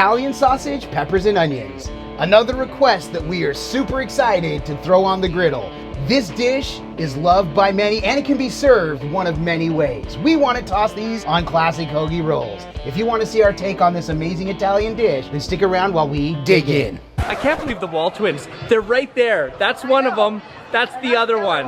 Italian sausage, peppers, and onions. Another request that we are super excited to throw on the griddle. This dish is loved by many and it can be served one of many ways. We want to toss these on classic hoagie rolls. If you want to see our take on this amazing Italian dish, then stick around while we dig in. I can't believe the WALTWINS. They're right there. That's one of them. That's the other one.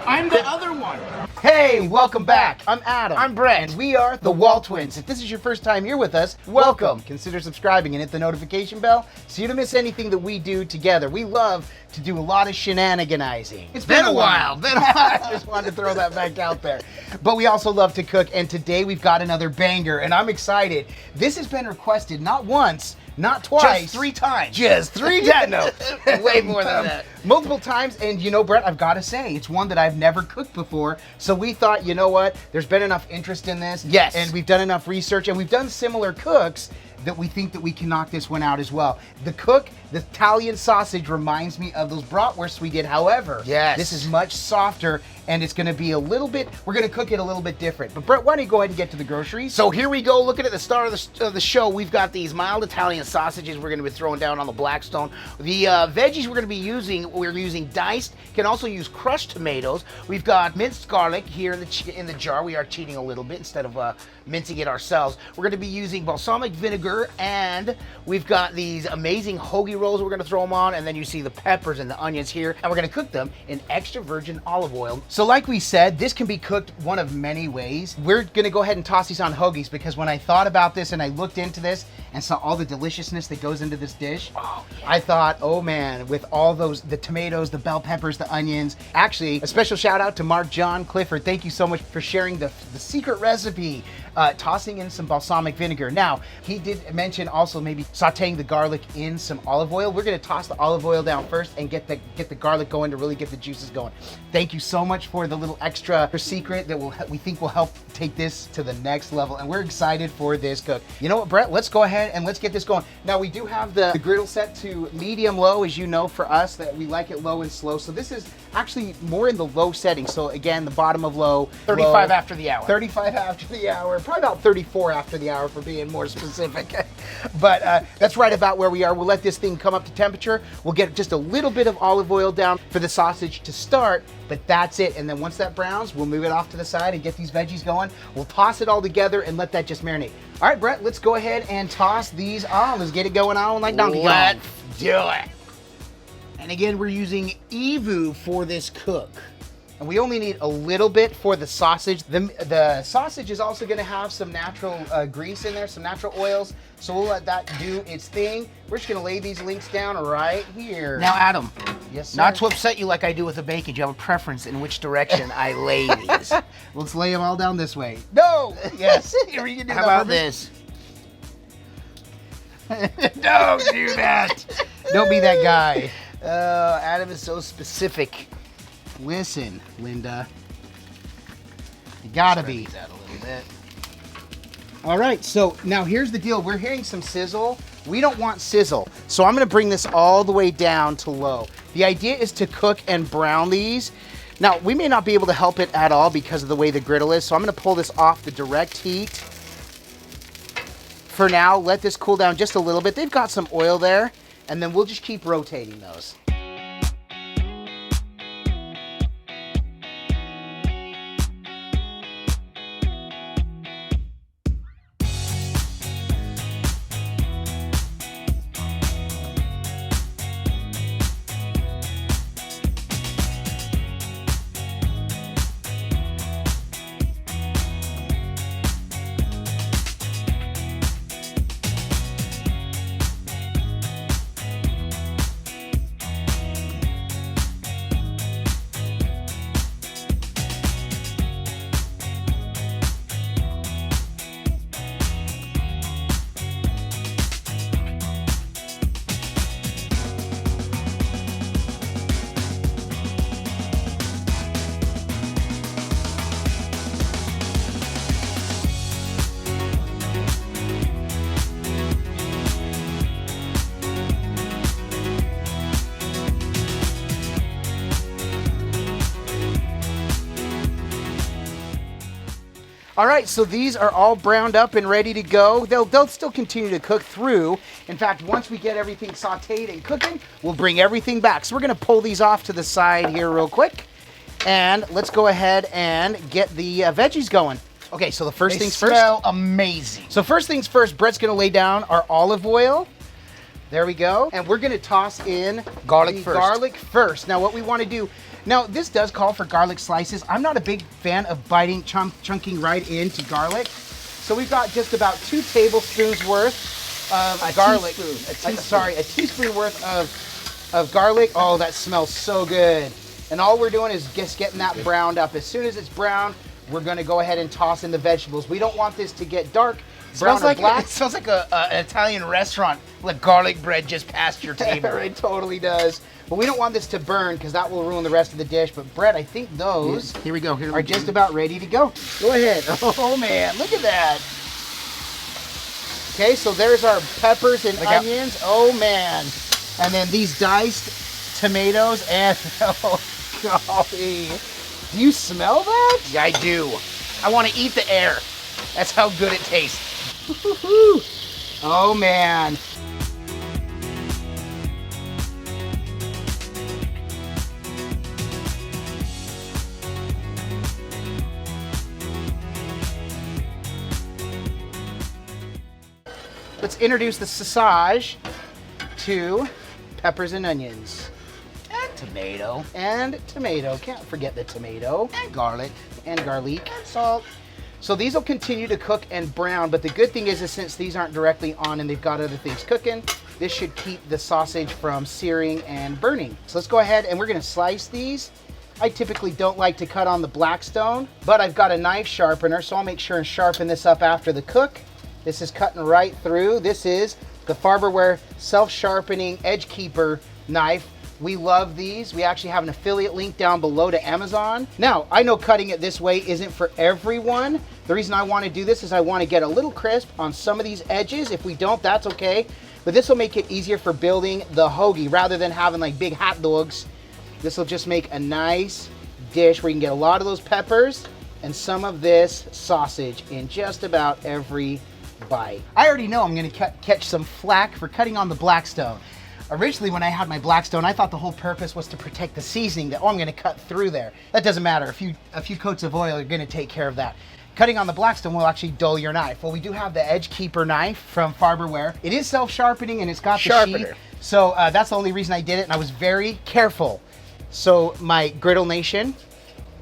I'm the other one. Hey, welcome back. I'm Adam. I'm Brett. And we are the WALTWINS. If this is your first time here with us, welcome. Consider subscribing and hit the notification bell so you don't miss anything that we do together. We love to do a lot of shenaniganizing. It's been a while. I just wanted to throw that back out there. But we also love to cook, and today we've got another banger, and I'm excited. This has been requested not once, not twice. Just 3 times. Just 3 times. No, way more than that. Multiple times, and you know, Brett, I've got to say, it's one that I've never cooked before. So we thought, you know what? There's been enough interest in this. Yes. And we've done enough research, and we've done similar cooks that we think that we can knock this one out as well. The Italian sausage reminds me of those bratwursts we did. However, yes, this is much softer, and it's gonna be a little bit, we're gonna cook it a little bit different. But Brett, why don't you go ahead and get to the groceries? So here we go, looking at the start of the show, we've got these mild Italian sausages we're gonna be throwing down on the Blackstone. The veggies we're using diced, can also use crushed tomatoes. We've got minced garlic here in the jar. We are cheating a little bit instead of mincing it ourselves. We're gonna be using balsamic vinegar, and we've got these amazing hoagie rolls we're gonna throw them on, and then you see the peppers and the onions here, and we're gonna cook them in extra virgin olive oil. So like we said, this can be cooked one of many ways. We're gonna go ahead and toss these on hoagies because when I thought about this and I looked into this and saw all the deliciousness that goes into this dish, I thought, oh man, with all the tomatoes, the bell peppers, the onions. Actually, a special shout out to John Clifford. Thank you so much for sharing the secret recipe, tossing in some balsamic vinegar. Now, he did mention also maybe sauteing the garlic in some olive oil. We're gonna toss the olive oil down first and get the garlic going to really get the juices going. Thank you so much for the little extra secret that we think will help take this to the next level, and we're excited for this cook. You know what, Brett? Let's go ahead and let's get this going. Now, we do have the griddle set to medium-low, as you know, for us, that we like it low and slow. So this is actually more in the low setting. So again, the bottom of low. 35 after the hour. 35 after the hour. Probably about 34 after the hour for being more specific. But that's right about where we are. We'll let this thing come up to temperature. We'll get just a little bit of olive oil down for the sausage to start, but that's it. And then once that browns, we'll move it off to the side and get these veggies going. We'll toss it all together and let that just marinate. All right, Brett, let's go ahead and toss these on. Let's get it going on like Donkey Kong. Let's do it. And again, we're using EVOO for this cook. And we only need a little bit for the sausage. The sausage is also gonna have some natural grease in there, some natural oils. So we'll let that do its thing. We're just gonna lay these links down right here. Now, Adam, yes, sir? not to upset you like I do with the bacon, do you have a preference in which direction I lay these? Let's lay them all down this way. No! Yes. Here, you can do How about this? Don't do that. Don't be that guy. Adam is so specific. Listen, Linda. You gotta be. That a little bit. All right, so now here's the deal. We're hearing some sizzle. We don't want sizzle. So I'm gonna bring this all the way down to low. The idea is to cook and brown these. Now, we may not be able to help it at all because of the way the griddle is, so I'm gonna pull this off the direct heat. For now, let this cool down just a little bit. They've got some oil there, and then we'll just keep rotating those. All right, so these are all browned up and ready to go. They'll still continue to cook through. In fact, once we get everything sauteed and cooking, we'll bring everything back. So we're gonna pull these off to the side here real quick. And let's go ahead and get the veggies going. Okay, so the first things first. They smell amazing. So first things first, Brett's gonna lay down our olive oil. There we go. And we're gonna toss in Garlic the first. garlic first. Now what we wanna do, now this does call for garlic slices. I'm not a big fan of chunking right into garlic. So we've got just about 2 tablespoons worth of garlic. A teaspoon worth of garlic. Oh, that smells so good. And all we're doing is just getting that browned up. As soon as it's brown, we're gonna go ahead and toss in the vegetables. We don't want this to get dark. Brown or black. It smells like an Italian restaurant with garlic bread just past your table. It totally does. But we don't want this to burn because that will ruin the rest of the dish. But Brett, I think those Here we go. are just about ready to go. Go ahead. Oh man, look at that. Okay, so there's our peppers and onions. Oh man. And then these diced tomatoes and oh golly. Do you smell that? Yeah, I do. I want to eat the air. That's how good it tastes. Oh man. Let's introduce the sausage to peppers and onions. And tomato. And tomato. Can't forget the tomato. And garlic. And garlic. And salt. So these will continue to cook and brown, but the good thing is since these aren't directly on and they've got other things cooking, this should keep the sausage from searing and burning. So let's go ahead and we're gonna slice these. I typically don't like to cut on the Blackstone, but I've got a knife sharpener, so I'll make sure and sharpen this up after the cook. This is cutting right through. This is the Farberware self-sharpening EdgeKeeper knife. We love these. We actually have an affiliate link down below to Amazon. Now, I know cutting it this way isn't for everyone. The reason I want to do this is I want to get a little crisp on some of these edges. If we don't, that's okay. But this will make it easier for building the hoagie rather than having like big hot dogs. This will just make a nice dish where you can get a lot of those peppers and some of this sausage in just about every bite. I already know I'm going to catch some flack for cutting on the Blackstone. Originally, when I had my Blackstone, I thought the whole purpose was to protect the seasoning that, I'm going to cut through there. That doesn't matter. A few coats of oil are going to take care of that. Cutting on the Blackstone will actually dull your knife. Well, we do have the EdgeKeeper knife from Farberware. It is self-sharpening and it's got the sheath. So that's the only reason I did it, and I was very careful. So my Griddle Nation,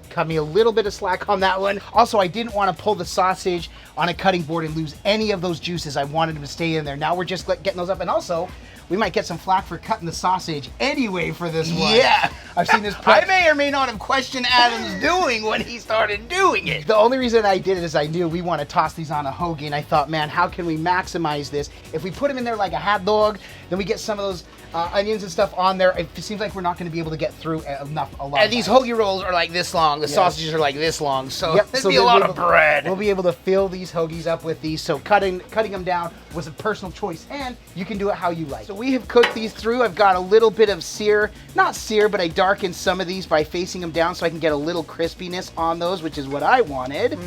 cut me a little bit of slack on that one. Also, I didn't want to pull the sausage on a cutting board and lose any of those juices. I wanted them to stay in there. Now we're just getting those up. And also, we might get some flack for cutting the sausage anyway for this one. Yeah. I've seen this. I may or may not have questioned Adam's doing when he started doing it. The only reason I did it is I knew we want to toss these on a hoagie, and I thought, man, how can we maximize this? If we put them in there like a hot dog, then we get some of those onions and stuff on there. It seems like we're not going to be able to get through a lot. And these hoagie rolls are like this long. The sausages are like this long. So there'd be a then lot of bread. We'll be able to fill these hoagies up with these. So cutting them down was a personal choice, and you can do it how you like. So we have cooked these through. I've got a little bit of not sear, but I darkened some of these by facing them down so I can get a little crispiness on those, which is what I wanted.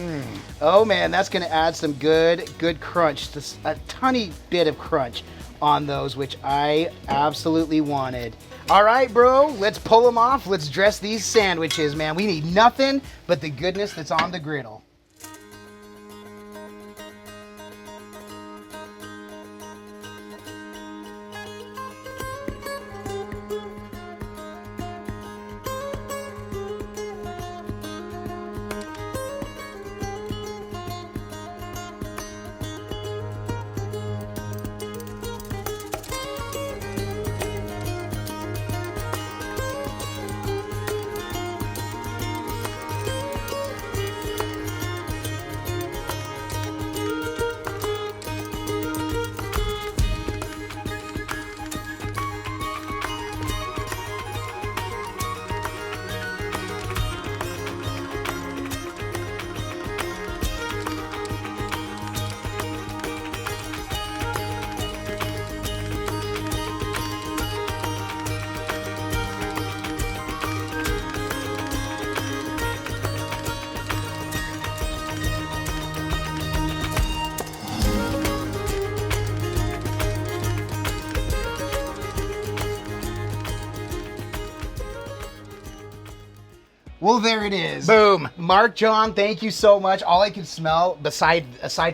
Oh man, that's going to add some good crunch. Just a tiny bit of crunch on those, which I absolutely wanted. All right, bro, let's pull them off. Let's dress these sandwiches, man. We need nothing but the goodness that's on the griddle. Well, there it is. Boom. Mark, John, thank you so much. All I could smell, aside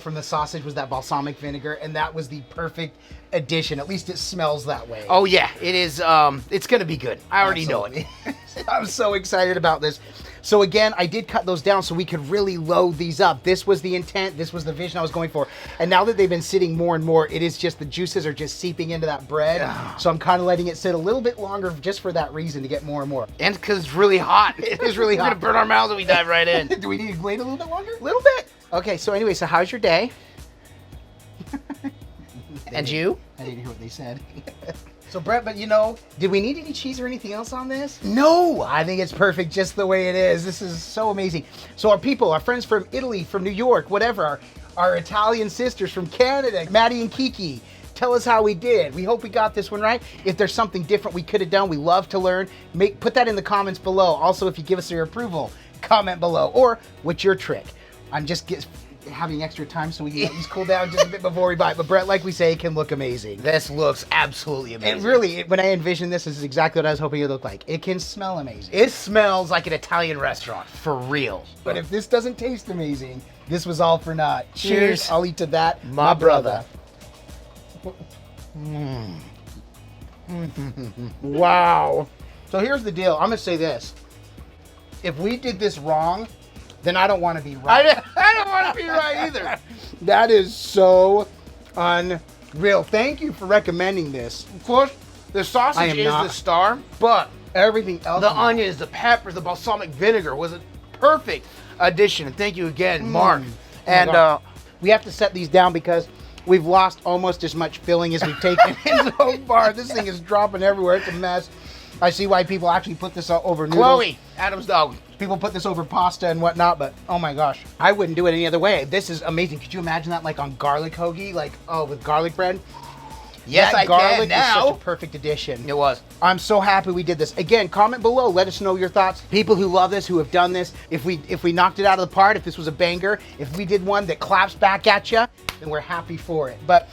from the sausage, was that balsamic vinegar, and that was the perfect addition. At least it smells that way. Oh yeah, it is. It's gonna be good. I already know it. I'm so excited about this. So again, I did cut those down so we could really load these up. This was the intent. This was the vision I was going for. And now that they've been sitting more and more, it is just the juices are just seeping into that bread. So I'm kind of letting it sit a little bit longer just for that reason, to get more and more. And because it's really hot. It is really We're hot. gonna burn our mouths if we dive right in. Do we need to wait a little bit longer? A little bit. Okay, so anyway, so how's your day? And you? I didn't hear what they said. So Brett, but you know, did we need any cheese or anything else on this? No. I think it's perfect just the way it is. This is so amazing. So our people, our friends from Italy, from New York, whatever, our Italian sisters from Canada, Maddie and Kiki, tell us how we did. We hope we got this one right. If there's something different we could have done, we love to learn. Put that in the comments below. Also, if you give us your approval, comment below. Or what's your trick? I'm just having extra time so we can let these cool down just a bit before we buy it. But Brett, like we say, it can look amazing. This looks absolutely amazing. And really, when I envisioned this is exactly what I was hoping it would look like. It can smell amazing. It smells like an Italian restaurant, for real. But if this doesn't taste amazing, this was all for naught. Cheers. I'll eat to that, My brother. Wow. So here's the deal. I'm going to say this. If we did this wrong, then I don't want to be right. I don't want to be right either. That is so unreal. Thank you for recommending this. Of course, the I sausage am is not- the star, but Everything else. the onions, the peppers, the balsamic vinegar was a perfect addition. And thank you again, Mark. And we have to set these down because we've lost almost as much filling as we've taken in so far. This thing is dropping everywhere. It's a mess. I see why people actually put this over noodles. Chloe, Adam's dog. People put this over pasta and whatnot, but oh my gosh, I wouldn't do it any other way. This is amazing. Could you imagine that, like on garlic hoagie, like with garlic bread? Yes, That I garlic can is now. such a perfect addition. It was. I'm so happy we did this. Again, comment below. Let us know your thoughts. People who love this, who have done this. If we knocked it out of the park, if this was a banger, if we did one that claps back at you, then we're happy for it. But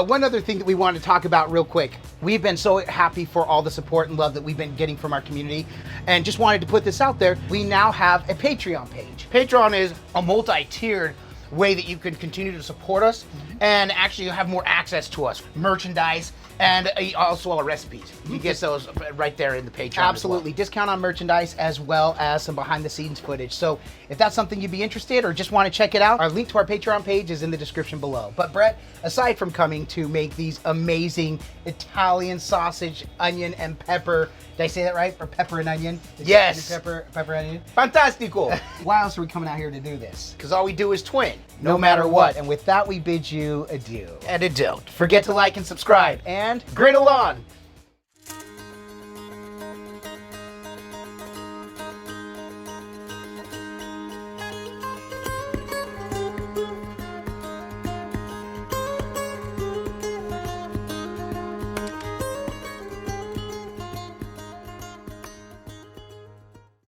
one other thing that we want to talk about real quick. We've been so happy for all the support and love that we've been getting from our community, and just wanted to put this out there. We now have a Patreon page. Patreon is a multi-tiered way that you can continue to support us and actually have more access to us, merchandise, and also our recipes. You get those right there in the Patreon. Absolutely. Discount on merchandise as well as some behind the scenes footage. So if that's something you'd be interested or just want to check it out, our link to our Patreon page is in the description below. But Brett, aside from coming to make these amazing Italian sausage, onion, and pepper, did I say that right? Or pepper and onion? Yes. Pepper and onion. Fantastico. Why else are we coming out here to do this? Because all we do is twin. No matter what. And with that, we bid you adieu. And it don't. Forget to like and subscribe. And Griddle on.